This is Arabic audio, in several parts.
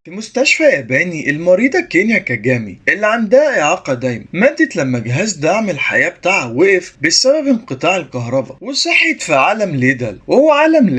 في مستشفى ياباني المريضة كينيا كاجامي اللي عندها إعاقة دايمة ماتت لما جهاز دعم الحياة بتاعها وقف بسبب انقطاع الكهرباء، وصحت في عالم ليدل، وهو عالم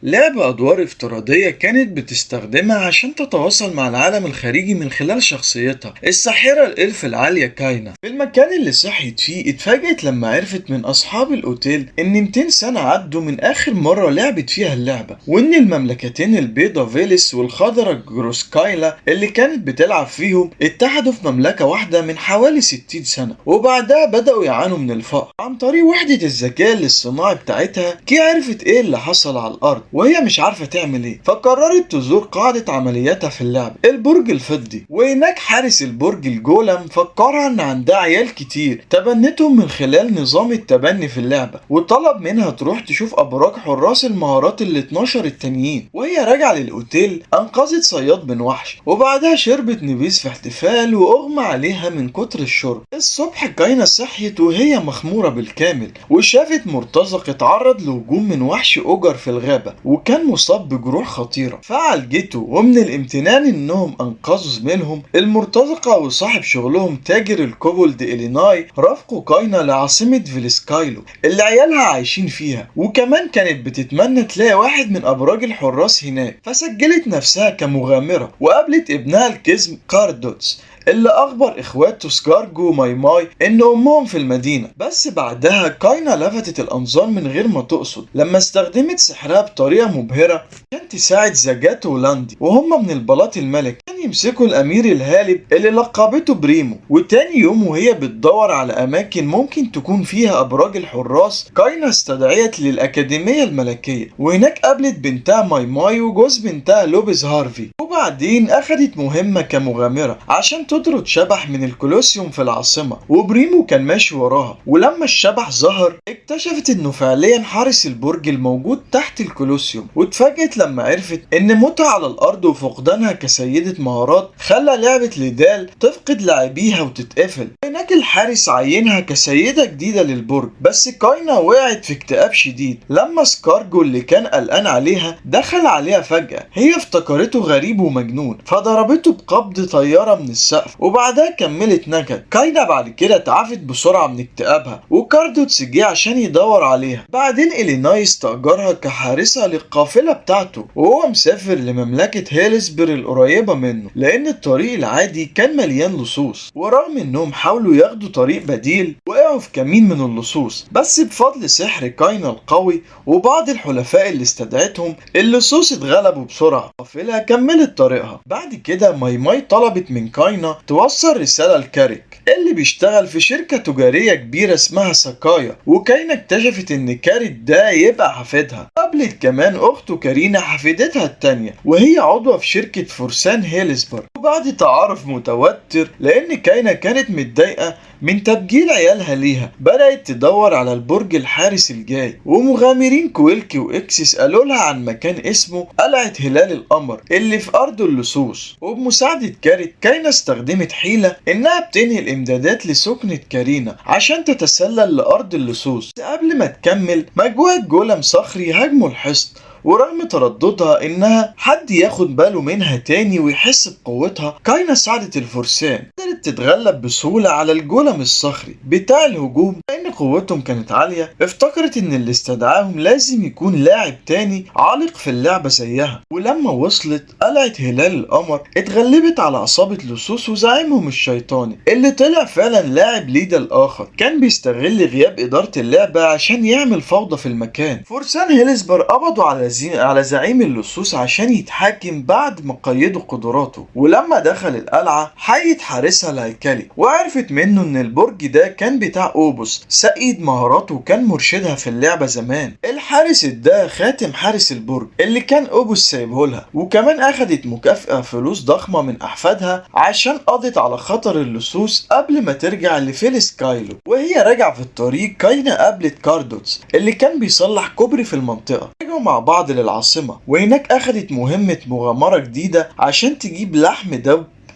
لعبة أدوار افتراضية كانت بتستخدمها عشان تتواصل مع العالم الخارجي من خلال شخصيتها الساحرة الإلف العالية كاينا. في المكان اللي صحت فيه اتفاجئت لما عرفت من أصحاب الأوتيل إن 200 سنة عدوا من آخر مرة لعبت فيها اللعبة، وإن المملكتين البيضة فيلس والخضرة سكايلا اللي كانت بتلعب فيهم اتحدوا في مملكة واحدة من حوالي 60 سنة، وبعدها بدأوا يعانوا من الفقر. عن طريق وحدة الذكاء الاصطناعي بتاعتها كي عرفت ايه اللي حصل على الأرض وهي مش عارفة تعمل ايه، فقررت تزور قاعدة عملياتها في اللعبة البرج الفضي، وهناك حارس البرج الجولم فكرها ان عندها عيال كتير تبنتهم من خلال نظام التبني في اللعبة، وطلب منها تروح تشوف أبراج حراس المهارات ال 12 التانيين. وهي راجعة للأوتيل أنقذت صياد من وحش، وبعدها شربت نبيذ في احتفال واغمى عليها من كتر الشرب. الصبح كاينة صحيت وهي مخمورة بالكامل، وشافت مرتزق اتعرض لهجوم من وحش أجر في الغابة وكان مصاب بجروح خطيرة، فعالجته. ومن الامتنان انهم انقذوا زميلهم المرتزقة وصاحب شغلهم تاجر الكوبولد إليناي رافقوا كاينة لعاصمة فيلسكايلو اللي عيالها عايشين فيها، وكمان كانت بتتمنى تلاقي واحد من أبراج الحراس هناك، فسجلت نفسها كمغامرة وقابلت ابنها الكزم كاردوتس اللي اخبر اخواته سكارجو وماي ان امهم في المدينة. بس بعدها كاينا لفتت الانظار من غير ما تقصد لما استخدمت سحرها بطريقة مبهرة عشان تساعد زاجات ولاندي وهم من البلاط الملك كان يمسكوا الامير الهالب اللي لقبته بريمو. وتاني يوم وهي بتدور على اماكن ممكن تكون فيها ابراج الحراس كاينا استدعيت للاكاديمية الملكية، وهناك قابلت بنتها ماي وجوز بنتها لوبيز هارفي. وبعدين اخدت مهمة كمغامرة عشان تطرد شبح من الكولوسيوم في العاصمة، وبريمو كان ماشي وراها، ولما الشبح ظهر اكتشفت انه فعليا حارس البرج الموجود تحت الكولوسيوم، واتفاجئت لما عرفت ان موتها على الارض وفقدانها كسيدة مهارات خلى لعبة ليدال تفقد لاعبيها وتتقفل. هناك الحارس عينها كسيدة جديدة للبرج، بس كاينا وقعت في اكتئاب شديد لما سكارجو اللي كان قلقان عليها دخل عليها فجأة. هي افتكرته غريب ومجنون فضربته بقبض طيارة من السقف، وبعدها كملت نكد. كاينا بعد كده اتعافت بسرعة من اكتئابها، وكاردوتس جه عشان يدور عليها. بعدين إليناي استأجرها كحارسة للقافلة بتاعته وهو مسافر لمملكة هيلسبر القريبة منه، لأن الطريق العادي كان مليان لصوص. ورغم إنهم حاولوا ياخدوا طريق بديل وقعوا في كمين من اللصوص، بس بفضل سحر كاينا القوي وبعض الحلفاء اللي استدعتهم اللصوص اتغلبوا بسرعة. القافلة كملت طريقها. بعد كده ماي طلبت من كاينا توصل رسالة لكاريك اللي بيشتغل في شركة تجارية كبيرة اسمها ساكايا، وكاينا اكتشفت ان كاريك ده يبقى حفيدها. قابلت كمان اخته كارينا حفيدتها التانية وهي عضوة في شركة فرسان هيلسبر. وبعد تعارف متوتر لان كاينا كانت متضايقة من تبجيل عيالها ليها بدأت تدور على البرج الحارس الجاي، ومغامرين كويلكي واكسس قالوا لها عن مكان اسمه قلعة هلال القمر اللي في ارض اللصوص. وبمساعدة كاينا استخدمت حيلة انها بتنهي الامدادات لسكنة كارينا عشان تتسلل لارض اللصوص. قبل ما تكمل مجموعة جولم صخري هاجموا الحصن، ورغم ترددها انها حد ياخد باله منها تاني ويحس بقوتها كاينا ساعدت الفرسان. قدرت تتغلب بسهولة على الجولم الصخري بتاع الهجوم لان قوتهم كانت عالية. افتكرت ان اللي استدعاهم لازم يكون لاعب تاني عالق في اللعبة زيها، ولما وصلت قلعة هلال القمر اتغلبت على عصابة لصوص وزعيمهم الشيطاني اللي طلع فعلا لاعب ليدا الاخر كان بيستغل غياب ادارة اللعبة عشان يعمل فوضى في المكان. فرسان هيلسبر قبضوا على زعيم اللصوص عشان يتحاكم بعد ما قيدوا قدراته، ولما دخل القلعة حيت حارسها الهيكلي وعرفت منه ان البرج ده كان بتاع اوبوس سيد مهاراته وكان مرشدها في اللعبة زمان. الحارس ده خاتم حارس البرج اللي كان اوبوس سايبهولها، وكمان اخدت مكافأة فلوس ضخمة من احفادها عشان قضت على خطر اللصوص قبل ما ترجع لفيلسكايلو. وهي راجعة في الطريق كاينا قابلت كاردوتس اللي كان بيصلح كوبري في المنطقة. رجعوا مع بعض للعاصمة، وهناك أخدت مهمة مغامرة جديدة عشان تجيب لحم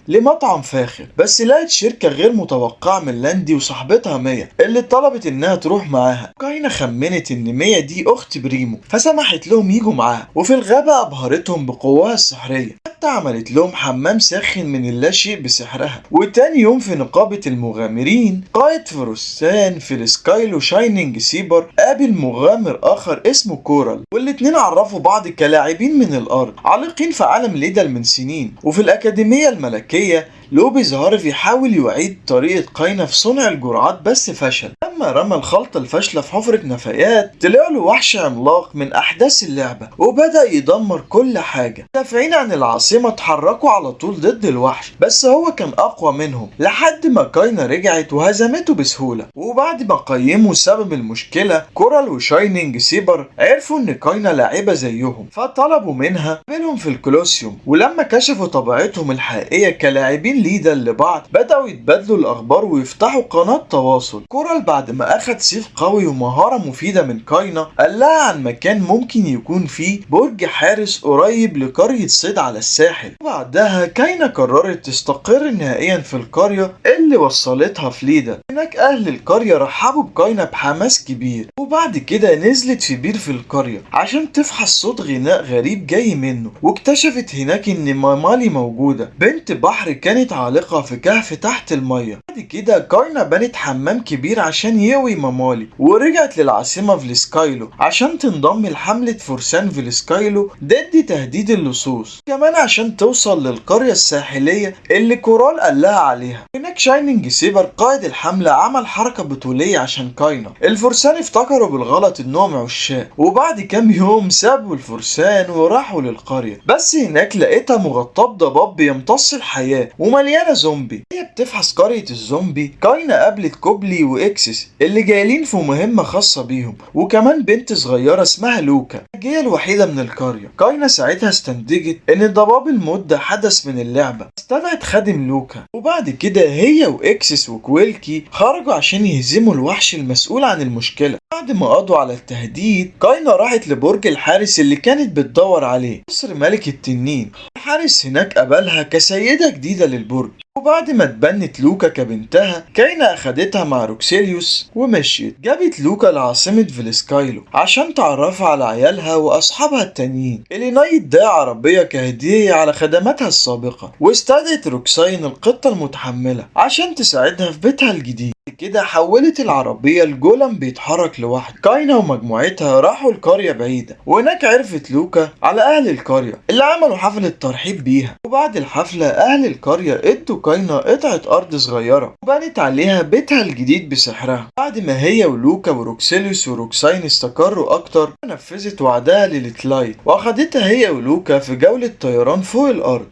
لمطعم فاخر، بس لقت شركة غير متوقعة من لاندي وصاحبتها ميا اللي طلبت انها تروح معاها. كاينا خمنت ان ميا دي اخت بريمو فسمحت لهم يجوا معاها، وفي الغابة ابهرتهم بقواها السحرية، حتى عملت لهم حمام ساخن من اللاشيء بسحرها. وتاني يوم في نقابة المغامرين قائد فرسان في السكايلو شاينينج سيبر قابل مغامر اخر اسمه كورال، والاتنين عرفوا بعض كلاعبين من الارض عالقين في عالم ليدل من سنين. وفي الاكاديمية الملكية لوبيز هارفي حاول يعيد طريقة كاينا في صنع الجرعات بس فشل. لما رمى الخلطة الفاشلة في حفرة نفايات طلع له وحش عملاق من أحداث اللعبة وبدأ يدمر كل حاجة. مدافعين عن العاصمة اتحركوا على طول ضد الوحش، بس هو كان أقوى منهم لحد ما كاينا رجعت وهزمته بسهولة. وبعد ما قيموا سبب المشكلة كورال وشاينينج سيبر عرفوا إن كاينا لاعبة زيهم، فطلبوا منها تقابلهم في الكولوسيوم. ولما كشفوا طبيعتهم الحقيقية كلاعبين ليدل لبعض بدأوا يتبادلوا الأخبار ويفتحوا قناة تواصل. كورال بعد ما أخد سيف قوي ومهارة مفيدة من كاينا قال لها عن مكان ممكن يكون فيه برج حارس قريب لقرية صيد على الساحل. وبعدها كاينا قررت تستقر نهائيا في القرية اللي وصلتها في ليدل. هناك أهل القرية رحبوا بكاينا بحماس كبير، وبعد كده نزلت في بير في القرية عشان تفحص صوت غناء غريب جاي منه، واكتشفت هناك إن مامالي موجودة بنت بحر كانت عالقة في كهف تحت المية. بعد كده كاينا بنت حمام كبير عشان يقوي مامالي، ورجعت للعاصمة فلسكايلو عشان تنضم لحملة فرسان فلسكايلو ضد تهديد اللصوص، كمان عشان توصل للقرية الساحلية اللي كورال قال لها عليها. هناك شاينينج سيبر قائد الحملة عمل حركة بطولية عشان كاينا. الفرسان افتكروا بالغلط انهم عشاق، وبعد كام يوم سابوا الفرسان وراحوا للقرية، بس هناك لقيتها مغطاة بضباب بيمتص الحياة ومليانة زومبي. هي بتفحص قرية الزومبي كاينا قابلت كوبلي واكسس اللي جايين في مهمة خاصة بيهم، وكمان بنت صغيرة اسمها لوكا الجاية الوحيدة من القرية. كاينا ساعتها استنتجت ان ضباب الموت ده حدث من اللعبة، استدعت خادم لوكا. وبعد كده هي واكسس وكويلكي خرجوا عشان يهزموا الوحش المسؤول عن المشكلة. بعد ما قضوا على التهديد كاينا راحت لبرج الحارس اللي كانت بتدور عليه، قصر ملك التنين. الحارس هناك قبلها كسيدة جديدة للبرج. وبعد ما اتبنت لوكا كبنتها كاينا اخدتها مع روكسيليوس ومشيت. جابت لوكا لعاصمة فلسكايلو عشان تعرفها على عيالها واصحابها التانيين. اليناي اداها عربية كهدية على خدماتها السابقة، واستدعت روكساين القطة المتحملة عشان تساعدها في بيتها الجديد. كده حولت العربية لجولم بيتحرك لوحده. كاينا ومجموعتها راحوا القرية بعيدة، وهناك عرفت لوكا على أهل القرية اللي عملوا حفلة ترحيب بيها. وبعد الحفلة أهل القرية ادوا كاينا قطعة أرض صغيرة وبنت عليها بيتها الجديد بسحرها. بعد ما هي ولوكا وروكسيليوس وروكساين استقروا أكتر نفذت وعدها للتلايت وأخدتها هي ولوكا في جولة طيران فوق الأرض.